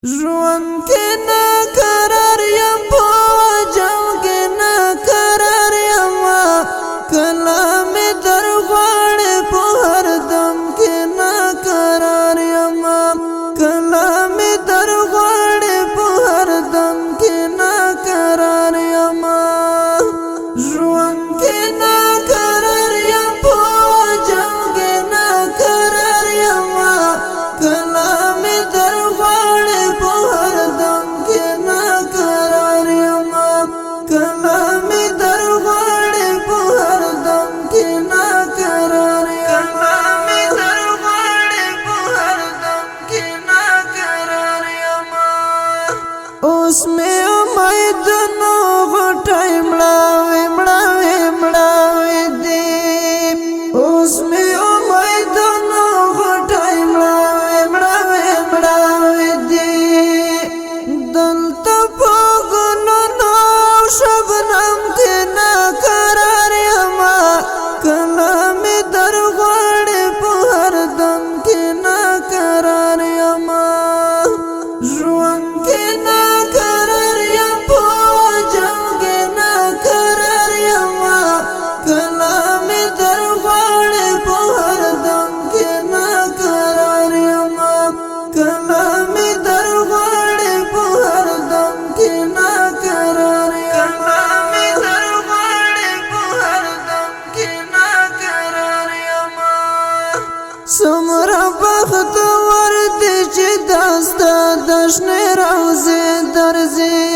ژوند کې نه قرار یم په وجو کې نه قرار یم کله مې در غواړې په هر دم کې نه قرار یم کله مې در غواړې په هر دم کې نه قرار یم ژوند کې نه قرار یم په وجو کې نه قرار یم کله مې در غواړې په هر دم کې نه قرار یم کله مې در غواړې په هر دم کې نه قرار یم کله مې در غواړې په هر دم کې نه قرار یم اوس مې امیدونو غوټۍ مړاوې مړاوې مړاوې دي اوس مې امیدونو غوټۍ مړاوې مړاوې مړاوې دي دلته په ګلونو شبنم کې نه قرار یم کله مې در غواړې په هر دم کې نه قرار یم ژوند کې نه قرار یم په وجو کې نه قرار یم کله مې در غواړې په هر دم کې نه قرار یم کله مې در غواړې په هر دم کې نه قرار یم کله مې در غواړې په هر دم کې نه قرار یم څومره بختور دی چې داسته د شنې روضې درځي